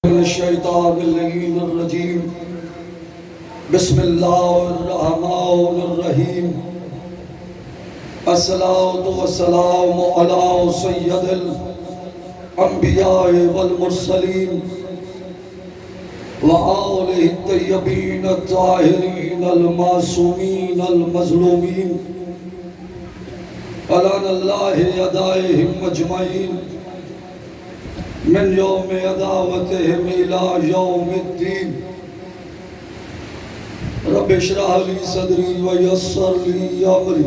من الشیطان اللعین الرجیم بسم اللہ الرحمن الرحیم الصلاة والسلام علی سید الانبیاء والمرسلین وآلہ الطیبین الطاہرین المعصومین المظلومین علان اللہ یدائہم مجمعین من یوم عداوتہم الى یوم الدین رب اشرح لی صدری ویسر لی امری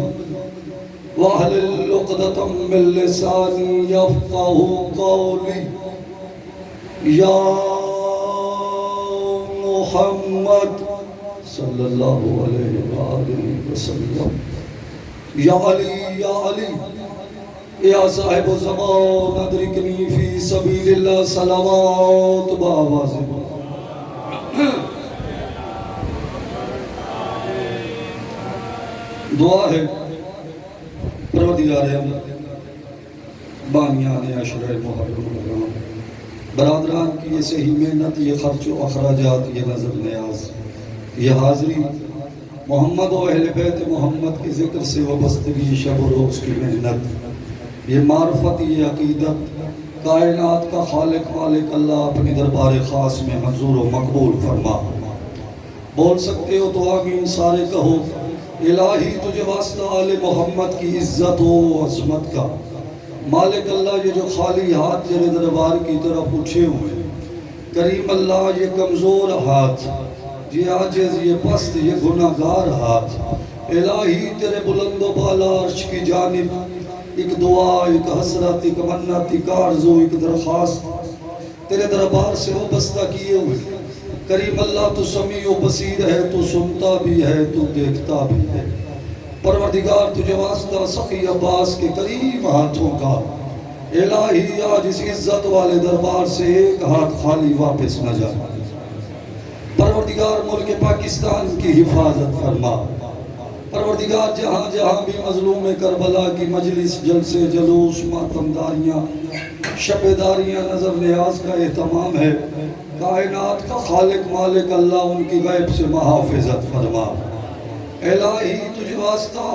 واحلل عقدۃ من لسانی یفقہوا قولی یا محمد صلی اللہ علیہ وآلہ وسلم یا علی یا صاحب الزمان ادرکنی فی سبیل اللہ صلوات بآواز دعا ہے پروردگار بانیان عشرہ محرم برادران کی یہ صحیح محنت، یہ خرچ و اخراجات، یہ نظر نیاز، یہ حاضری محمد و اہل بیت محمد کے ذکر سے وابستگی، شب و روز کی محنت، یہ معرفت، یہ عقیدت، کائنات کا خالق مالک اللہ اپنی دربار خاص میں منظور و مقبول فرما۔ بول سکتے ہو تو آمین سارے کہو۔ الہی تجھے واسطہ آل محمد کی عزت و عظمت کا، مالک اللہ یہ جو خالی ہاتھ تیرے دربار کی طرف اٹھے ہوئے، کریم اللہ یہ کمزور ہاتھ، یہ عاجز، یہ پست، یہ گناہگار ہاتھ، الہی تیرے بلند و بالا عرش کی جانب ایک دعا، ایک حسرت، ایک منت، ایک آرزو، ایک درخواست تیرے دربار سے وابستہ کیے ہوئے، کریم اللہ تو سمیع و بصیر ہے، تو سنتا بھی ہے، تو دیکھتا بھی ہے۔ پروردگار تجھے واسطہ سخی عباس کے کریم ہاتھوں کا، الہی آج اس عزت والے دربار سے ایک ہاتھ خالی واپس نہ جائے۔ پروردگار ملک پاکستان کی حفاظت فرما۔ پروردگار جہاں جہاں بھی مظلوم کربلا کی مجلس، جلسے، جلوس، ماتمداریاں، شبیداریاں، نظر نیاز کا اہتمام ہے، کائنات کا خالق مالک اللہ ان کی غیب سے محافظت فرما۔ الہی تجھے واسطہ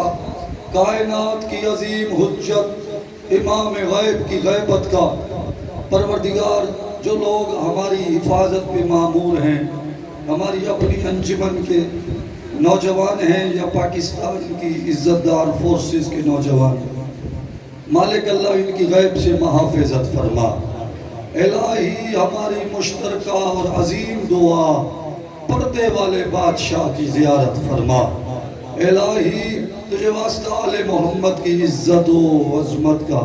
کائنات کی عظیم حجت، امام غیب کی غیبت کا، پروردگار جو لوگ ہماری حفاظت پہ مامور ہیں، ہماری اپنی انجمن کے نوجوان ہیں یا پاکستان کی عزت دار فورسز کے نوجوان، مالک اللہ ان کی غیب سے محافظت فرما۔ الہی ہماری مشترکہ اور عظیم دعا پردے والے بادشاہ کی زیارت فرما۔ الہی تجھے واسطہ آل محمد کی عزت و عظمت کا،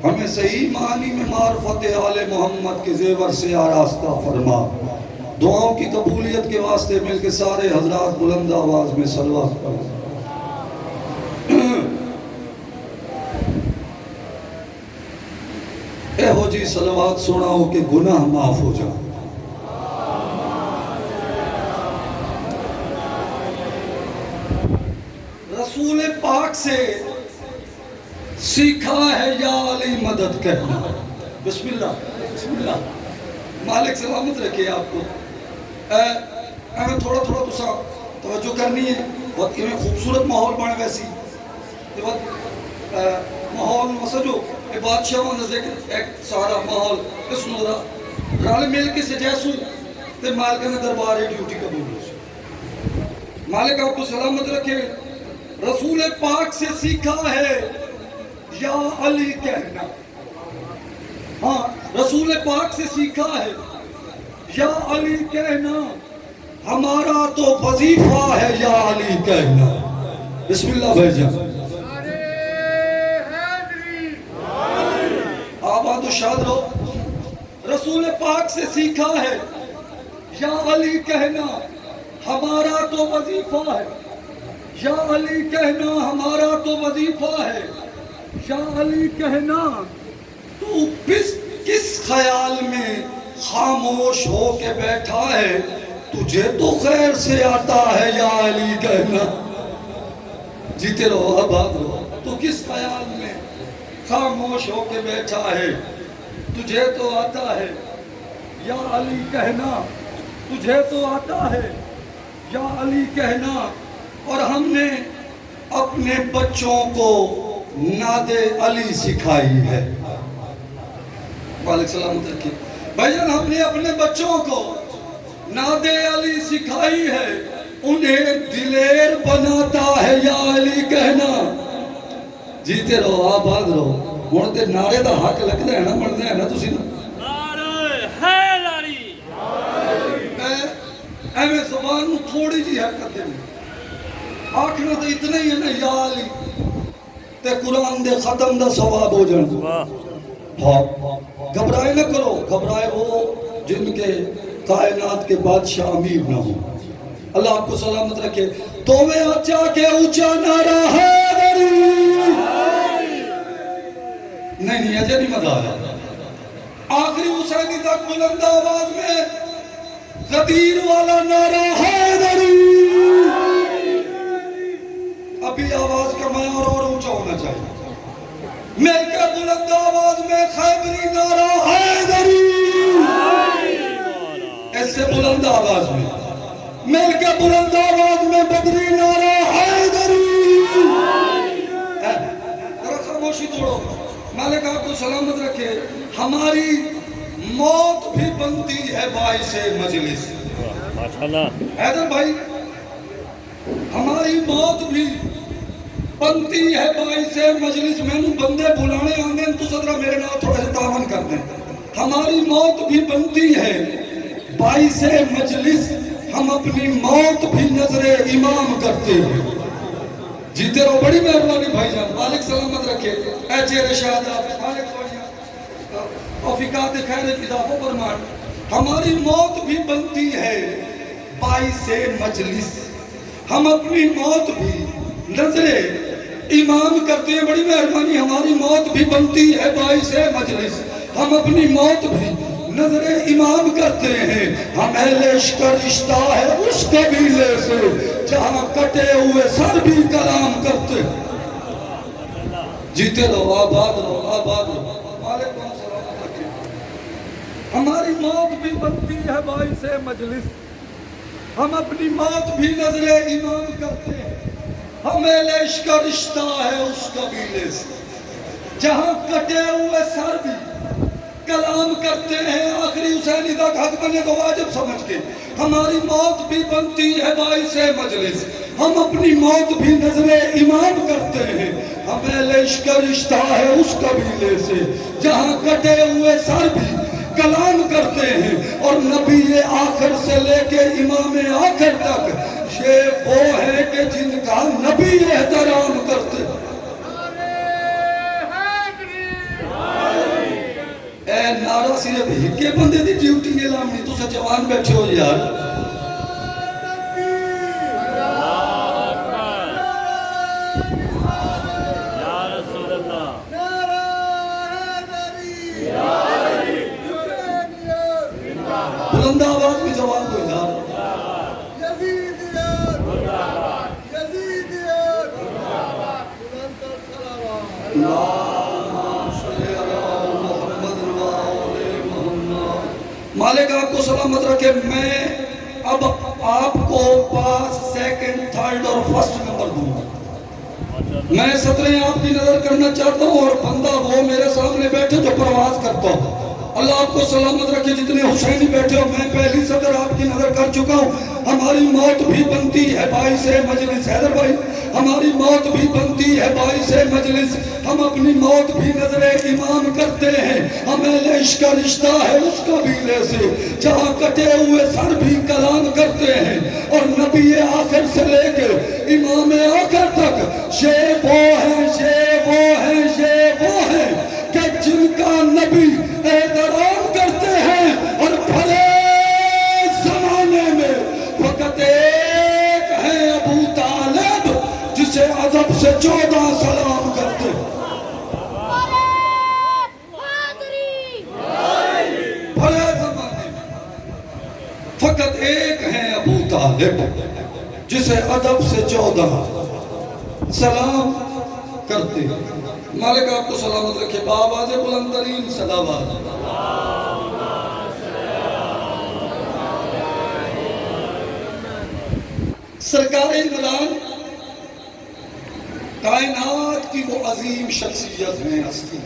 ہمیں صحیح معنی میں معرفت آل محمد کے زیور سے آراستہ فرما۔ دعاؤں کی قبولیت کے واسطے مل کے سارے حضرات بلند آواز میں صلوات پڑھیں۔ اے ہو جی صلوات سناؤ کہ گناہ معاف ہو جائے۔ رسول پاک سے سیکھا ہے یا علی مدد کہنا۔ بسم اللہ، بسم اللہ، مالک سلامت رکھے آپ کو۔ ہمیں تھوڑا تھوڑا تسا توجہ کرنی ہے، بہت یہ خوبصورت ماحول بنے ویسی، یہ بہت ماحول مسجو بادشاہوں نے ذکر ایک سارا ماحول اس نورا رال مل کے سے جیسو تے مالک نے دربار ڈیوٹی قبول ہو۔ مالک آپ کو سلامت رکھے۔ رسول پاک سے سیکھا ہے یا علی کہنا۔ ہاں، رسول پاک سے سیکھا ہے یا علی کہنا، ہمارا تو وظیفہ ہے یا علی کہنا۔ بسم اللہ بھائی جان، آباد و شاد رہو۔ رسول پاک سے سیکھا ہے یا علی کہنا، ہمارا تو وظیفہ ہے یا علی کہنا، ہمارا تو وظیفہ ہے یا علی کہنا۔ تو کس خیال میں خاموش ہو کے بیٹھا ہے، تجھے تو خیر سے آتا ہے یا علی کہنا۔ جیتے رہو، آباد رہو۔ تو کس خیال میں خاموش ہو کے بیٹھا ہے، تجھے تو آتا ہے یا علی کہنا تجھے تو آتا ہے، یا علی کہنا، اور ہم نے اپنے بچوں کو ناد علی سکھائی ہے۔ وعلیکم السلام رکھیے بھائی جان، ہم نے اپنے بچوں کو ناد علی سکھائی ہے، انہیں دلیر بناتا ہے یا علی کہنا۔ جیتے رہو، آباد رہو، مڑتے نعرے دا حق لگتا ہے نا، مڑتے ہے نا تسی نا۔ میں زبان میں تھوڑی جی حرکت دے آکھنا تو اتنا ہی ہے نا، یا علی تے قرآن دے ختم دا ثواب ہو جان۔ گھبرائے نہ کرو، گھبرائے وہ جن کے کائنات کے بادشاہ امیر نہ ہو۔ اللہ آپ کو سلامت رکھے۔ تو میں اچھا کے اونچا نعرہ حیدری، نہیں اجے نہیں مزہ آیا، آخری حسینی تک بلند آواز میں غدیر والا نعرہ حیدری۔ ابھی آواز کا معیار اور اونچا ہونا چاہیے، مل کے بلند آواز میں خیبری نعرہ حیدری، اس سے بلند آواز میں مل کے بلند آواز میں بدری نعرہ حیدری۔ ذرا خاموشی توڑو، مالک آپ کو سلامت رکھے۔ ہماری موت بھی بنتی ہے باعث مجلس، حیدر بھائی ہماری موت بھی بنتی ہے باعث مجلس۔ میں نے بندے بلانے آنے تو صدرہ میرے نام تھوڑا سے تعاون کر دیں۔ ہماری موت بھی بنتی ہے باعث مجلس، ہم اپنی موت بھی نظر امام کرتے ہیں۔ جیتے رہو، بڑی مہربانی بھائی جان، مالک سلامت رکھے۔ اے چہرے شہادات، مالک توفیقات خیر اضافہ فرمان۔ ہماری موت بھی بنتی ہے باعث مجلس، ہم اپنی موت بھی نظر امام کرتے ہیں۔ بڑی مہربانی، ہماری موت بھی بنتی ہے باعث مجلس، ہم اپنی موت بھی نظر امام کرتے ہیں۔ ہم اہل عشق کا رشتہ ہے اس قبیلے سے جہاں کٹے ہوئے سر بھی کلام کرتے ہیں۔ جیتے رہو، آباد رہو، آباد رہو۔ ہماری موت بھی بنتی ہے باعث مجلس، ہم اپنی موت بھی نظر امام کرتے ہیں۔ ہم اہل عشق کا رشتہ ہے اس قبیلے سے جہاں کٹے ہوئے سر بھی کلام کرتے ہیں۔ آخری حسینی تک حق بنے کو واجب سمجھ کے ہماری موت بھی بنتی ہے باعث مجلس، ہم اپنی موت بھی نظر امام کرتے ہیں۔ ہم اہل عشق کا رشتہ ہے اس قبیلے سے جہاں کٹے ہوئے سر بھی کلام کرتے ہیں، اور نبی آخر سے لے کے امام آخر تک یہ وہ ہے کہ جن کا نبی احترام کرتے ہیں۔ اے نعرہ صرف ہکے بندے دی ڈیوٹی اعلان نہیں، تو سا جوان بیٹھے ہو یار۔ بلند آواز میں جواب دو یار۔ مالک آپ کو سلامت رکھے۔ میں اب آپ کو پاس، سیکنڈ، تھرڈ اور فرسٹ نمبر دوں گا۔ میں سطریں آپ کی نظر کرنا چاہتا ہوں، اور بندہ وہ میرے سامنے بیٹھے جو پرواز کرتا ہوں۔ اللہ آپ کو سلامت رکھے۔ جتنے حسینی بیٹھے ہو، میں پہلی سطر آپ کی نظر کر چکا ہوں۔ ہماری موت بھی بنتی ہے باعث مجلس، حیدر بھائی ہماری موت بھی بنتی ہے باعث مجلس، ہم اپنی موت بھی نظر امام کرتے ہیں۔ ہم اہل عشق کا رشتہ ہے اس قبیلے سے جہاں کٹے ہوئے سر بھی کلام کرتے ہیں، اور نبی آخر سے لے کے امام آخر تک یہ وہ ہیں، یہ وہ ہیں، یہ وہ ہیں کہ جن کا نبی احترام کرتے ہیں۔ اور بھلے زمانے میں فقط ایک ہے ابو طالب جسے ادب سے 14 سلام کرتے ہیں۔ بھلے زمانے میں فقط ایک ہے ابو طالب جسے ادب سے 14 سلام کرتے ہیں۔ مالک آپ کو سلامت رکھے۔ بآواز بلند ترین صلوات۔ سرکار عمران کائنات کی وہ عظیم شخصیت ہیں، ہستی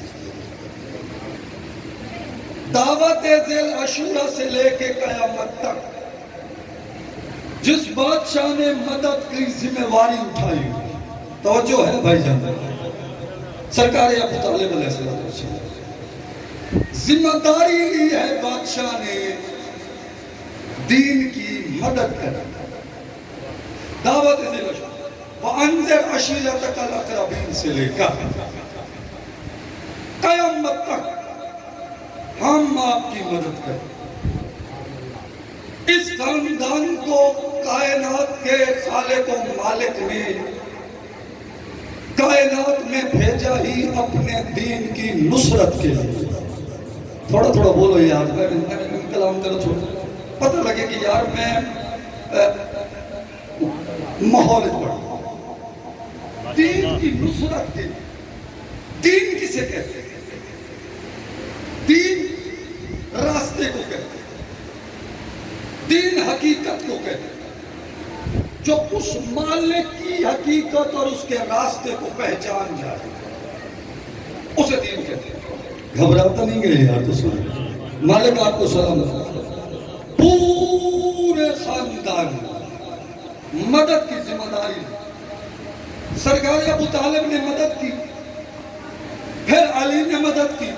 دعوت ذیل عشورہ سے لے کے قیامت تک جس بادشاہ نے مدد کی ذمہ واری اٹھائی، توجہ ہے بھائی جان، سرکار ابو طالب علیہ السلام ذمہ داری لی ہے بادشاہ نے دین کی مدد کرنا، دعوت ذیل عشورہ وَأَنذِرْ عَشِيرَتَكَ الْأَقْرَبِينَ سے لے کر قیامت تک ہم آپ کی مدد کریں۔ اس خاندان کو کائنات کے خالق و مالک نے کائنات میں بھیجا ہی اپنے دین کی نصرت کے لیے۔ تھوڑا تھوڑا بولو یار، میں کلام کرو چھوڑا، پتہ لگے کہ یار میں ماحول پڑھا دین کی نصرت کے لیے۔ دین کسے کہتے ہیں؟ دین راستے کو کہتے ہیں، دین حقیقت کو کہتے ہیں، جو اس مالک کی حقیقت اور اس کے راستے کو پہچان جائے اسے دین کہتے ہیں۔ گھبراتا نہیں گئے یار تو سن، مالک آپ کو سلامت، پورے خاندان مدد کی ذمہ داری ہے۔ سرکار ابو طالب نے مدد کی، پھر علی نے مدد کی،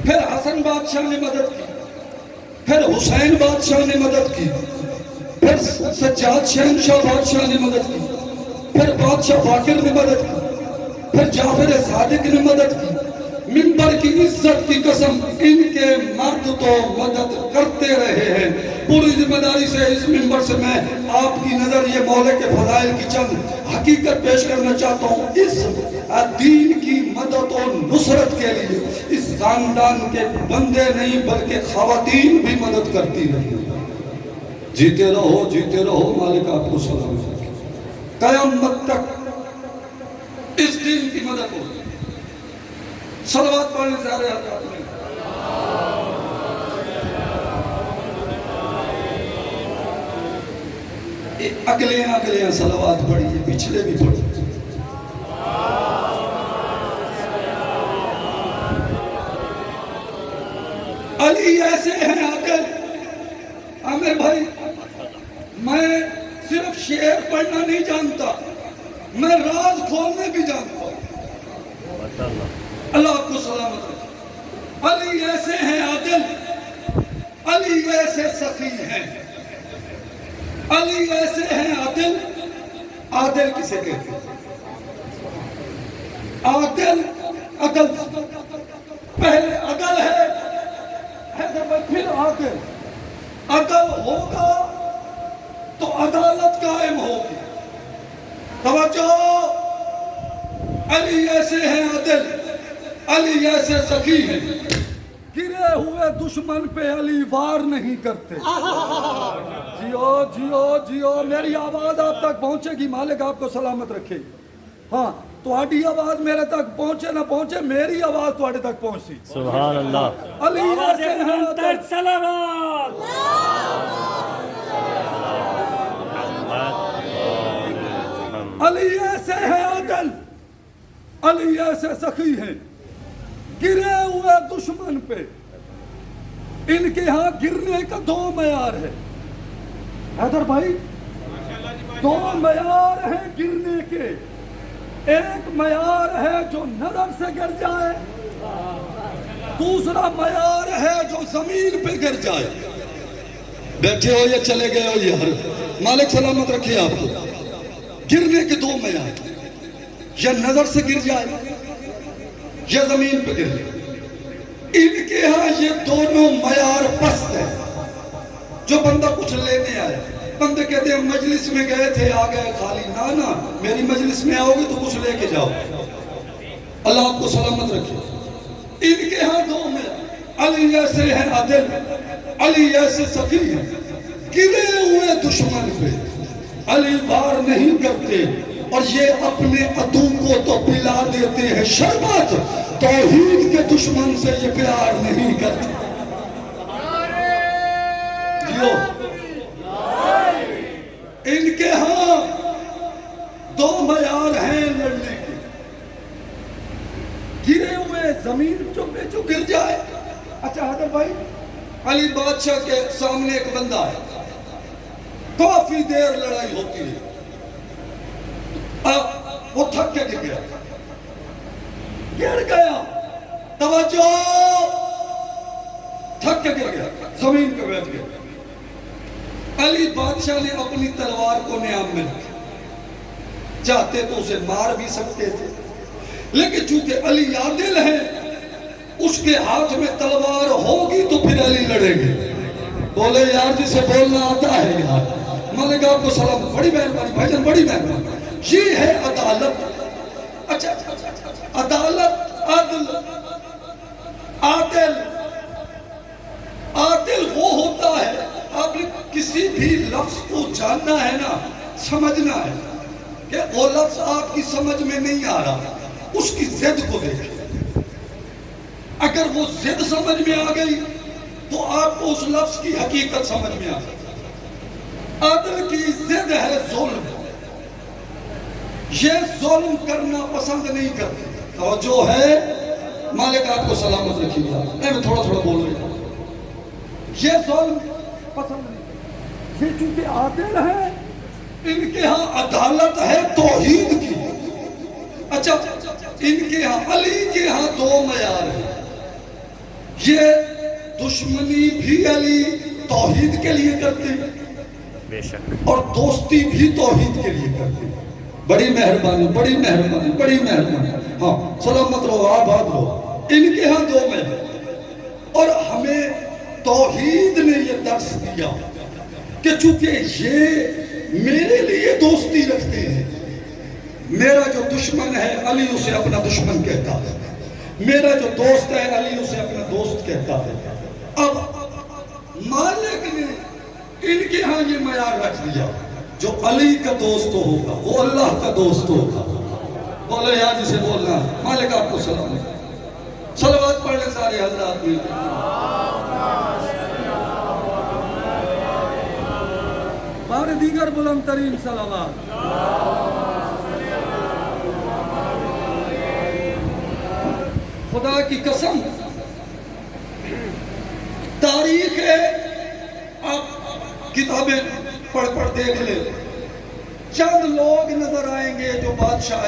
پھر حسن بادشاہ نے مدد کی، پھر حسین بادشاہ نے مدد کی، پھر سجاد شہنشاہ بادشاہ نے مدد کی، پھر بادشاہ باقر نے مدد کی، پھر جعفر صادق نے مدد کی۔ منبر کی عزت کی قسم، ان کے مرد تو مدد کرتے رہے ہیں۔ پوری ذمہ داری سے اس منبر سے میں آپ کی نظر یہ مولا کے فضائل کی چند حقیقت پیش کرنا چاہتا ہوں۔ اس دین کی مدد اور نصرت کے لیے اس خاندان کے بندے نہیں بلکہ خواتین بھی مدد کرتی رہی۔ جیتے رہو، مالک آپ کو سلامت رکھے، قیامت تک اس دین کی مدد ہو۔ صلوات پڑھنے سے آرہے حضرات میں اگلے صلوات پڑھیے، پچھلے بھی پڑھیے۔ علی ایسے ہیں عادل۔ عامر بھائی، میں صرف شعر پڑھنا نہیں جانتا، میں راز کھولنے بھی جانتا ہوں۔ اللہ آپ کو سلامت رکھے۔ علی ایسے ہیں عادل، علی ایسے سخی ہیں، علی ایسے ہیں عادل۔ عادل کسے کہتے ہیں؟ عادل، عدل، پہلے عدل ہے پھر عادل۔ عدل ہوگا تو عدالت قائم ہوگی۔ توجہ، علی ایسے ہیں عادل، علی ایسے سخی ہیں، گرے ہوئے دشمن پہ علی وار نہیں کرتے۔ جیو، میری آواز آپ تک پہنچے گی، مالک آپ کو سلامت رکھے۔ ہاں، تہاڈی آواز میرے تک پہنچے نہ پہنچے، میری آواز تہاڈے تک پہنچی۔ سبحان اللہ۔ علی ایسے ہیں عادل، علی ایسے ہیں عادل، علی ایسے سخی ہیں، گرے ہوئے دشمن پہ۔ ان کے ہاں گرنے کا دو معیار ہے حیدر بھائی، دو معیار ہیں گرنے کے۔ ایک معیار ہے جو نظر سے گر جائے، دوسرا معیار ہے جو زمین پہ گر جائے۔ بیٹھے ہو یا چلے گئے ہو یار، مالک سلامت رکھے آپ کو۔ گرنے کے دو معیار، یا نظر سے گر جائے یا زمین پہ گر جائے۔ ان کے ہاں یہ دونوں معیار پست ہے۔ جو بندہ کچھ لینے آئے، بندے کہتے ہیں مجلس میں گئے تھے آ گئے خالی، نا میری مجلس میں آؤ گے تو کچھ لے کے جاؤ۔ اللہ آپ کو سلامت رکھے۔ ان کے ہاں دو معیار، علی ایسے ہیں عادل، علی ایسے سخی ہیں، گرے ہوئے دشمن پہ علی وار نہیں کرتے، اور یہ اپنے عدو کو تو پلا دیتے ہیں شربت، توحید کے دشمن سے یہ پیار نہیں کرتے۔ جیو، ان کے ہاں علی بادشاہ کے سامنے ایک بندہ ہے، کافی دیر لڑائی ہوتی ہے، اب وہ تھک کے گر گیا، توجہ، تھک کے گر گیا، زمین پہ بیٹھ گیا۔ علی بادشاہ نے اپنی تلوار کو نیام میں رکھا، چاہتے تو اسے مار بھی سکتے تھے، لیکن چونکہ علی عادل ہے، اس کے ہاتھ میں تلوار ہوگی تو پھر علی لڑیں گے۔ بولے یار جسے بولنا آتا ہے یار، ملک آپ کو سلام، بڑی مہربانی بھائی جان، بڑی مہربانی۔ یہ ہے عدالت۔ اچھا، عدالت، عدل، عادل، عادل وہ ہوتا ہے، آپ نے کسی بھی لفظ کو جاننا ہے نا، سمجھنا ہے کہ وہ لفظ آپ کی سمجھ میں نہیں آ رہا، اس کی ضد کو دیکھیں۔ اگر وہ ضد سمجھ میں آ گئی تو آپ کو اس لفظ کی حقیقت سمجھ میں آ گئی۔ عدل کی ضد ہے ظلم، یہ ظلم کرنا پسند نہیں کرتے۔ توجہ ہے، مالک آپ کو سلامت رکھیے گا، میں تھوڑا تھوڑا بول رہا ہوں۔ یہ ظلم پسند نہیں کرتے، یہ چونکہ عادل ہے، ان کے ہاں عدالت ہے توحید کی۔ اچھا، ان کے ہاں، علی کے ہاں دو معیار ہیں، یہ دشمنی بھی علی توحید کے لیے کرتے بے شک، اور دوستی بھی توحید کے لیے کرتے۔ بڑی مہربانی، بڑی مہربانی، بڑی مہربانی، ہاں سلامت رہو، آباد رہو۔ ان کے ہاں دو معیار، اور ہمیں توحید نے یہ درس دیا کہ چونکہ یہ میرے لیے دوستی رکھتے ہیں، میرا جو دشمن ہے علی اسے اپنا دشمن کہتا ہے، میرا جو دوست ہے علی اسے اپنا دوست کہتا ہے۔ اب مالک نے ان کے ہاں یہ معیار رکھ دیا، جو علی کا دوست ہوگا وہ اللہ کا دوست ہوگا۔ بولے یار جسے بولنا، مالک آپ کو سلام ہے، صلوات پڑھ لیں سارے حضرات مل کے۔ بار دیگر بلند ترین صلوات۔ خدا کی قسم، تاریخ ہے، آپ کتابیں پڑھ دیکھ لیں، چند لوگ نظر آئیں گے جو بادشاہ